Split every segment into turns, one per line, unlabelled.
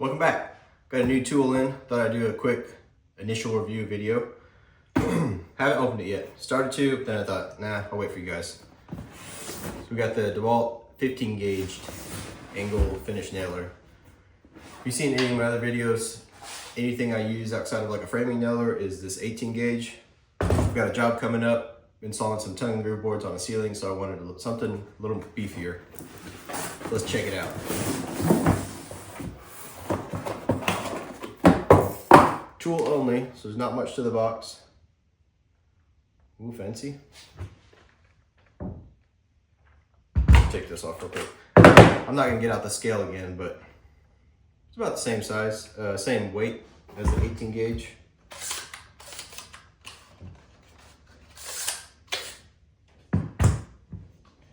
Welcome back. Got a new tool in. Thought I'd do a quick initial review video. Haven't opened it yet. Started to, then I thought, nah, I'll wait for you guys. So we got the Dewalt 15 gauge angle finish nailer. If you've seen any of my other videos, anything I use outside of like a framing nailer is this 18 gauge. I've got a job coming up, installing some tongue and groove boards on a ceiling, so I wanted something a little beefier. Let's check it out. Tool only, so there's not much to the box. Ooh, fancy. Take this off real quick. I'm not gonna get out the scale again, but it's about the same size, same weight as the 18 gauge.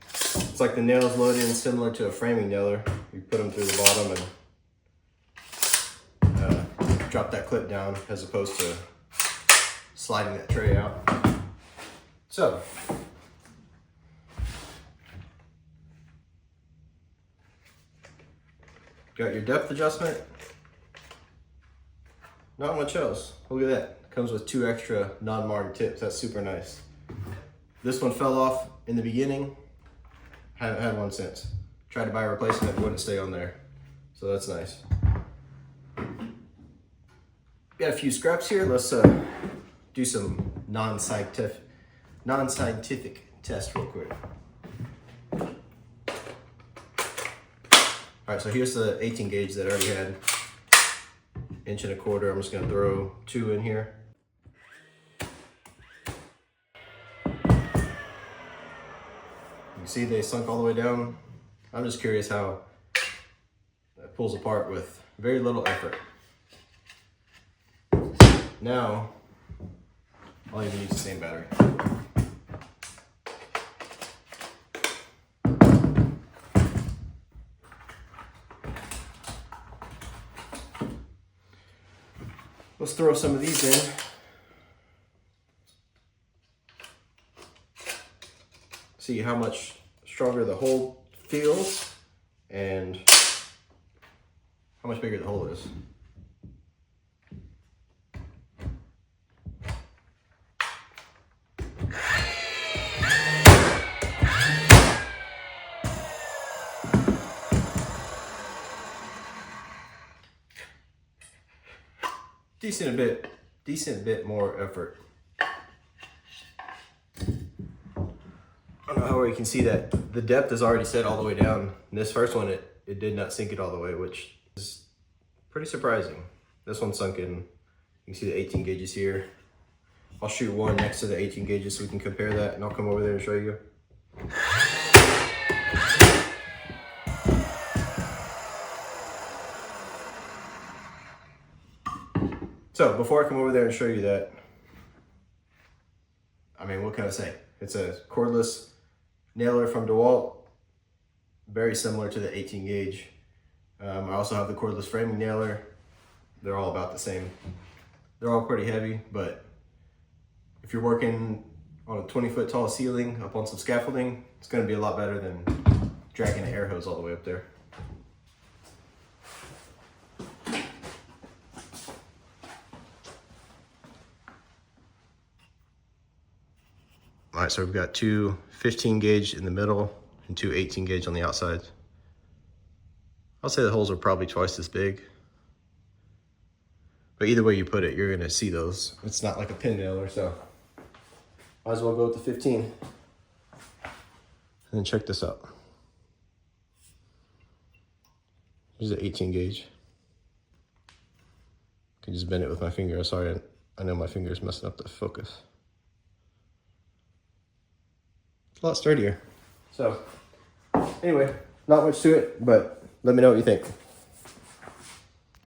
It's like the nails load in similar to a framing nailer. You put them through the bottom and drop that clip down as opposed to sliding that tray out. So, got your depth adjustment. Not much else. Look at that. Comes with 2 extra non-marred tips. That's super nice. This one fell off in the beginning. Haven't had one since. Tried to buy a replacement, it wouldn't stay on there. So that's nice. Got a few scraps here. Let's do some non-scientific test real quick. All right, so here's the 18 gauge that I already had. 1.25 inches. I'm just gonna throw 2 in here. You see they sunk all the way down. I'm just curious how that pulls apart with very little effort. Now, I'll even use the same battery. Let's throw some of these in. See how much stronger the hole feels and how much bigger the hole is. Decent bit more effort. I don't know how well you can see that the depth is already set all the way down. In this first one, it did not sink it all the way, which is pretty surprising. This one sunk in. You can see the 18 gauges here. I'll shoot one next to the 18 gauges so we can compare that, and I'll come over there and show you. So before I come over there and show you that, I mean, what can I say? It's a cordless nailer from Dewalt, very similar to the 18 gauge. I also have the cordless framing nailer. They're all about the same. They're all pretty heavy, but if you're working on a 20-foot tall ceiling up on some scaffolding, it's gonna be a lot better than dragging an air hose all the way up there. All right, so we've got 2 15 gauge in the middle and 2 18 gauge on the outside. I'll say the holes are probably twice as big. But either way you put it, you're gonna see those. It's not like a pin nailer, so might as well go with the 15. And then check this out. Here's the 18 gauge. I can just bend it with my finger. Sorry, I know my finger is messing up the focus. It's a lot sturdier. So, anyway, not much to it, but let me know what you think.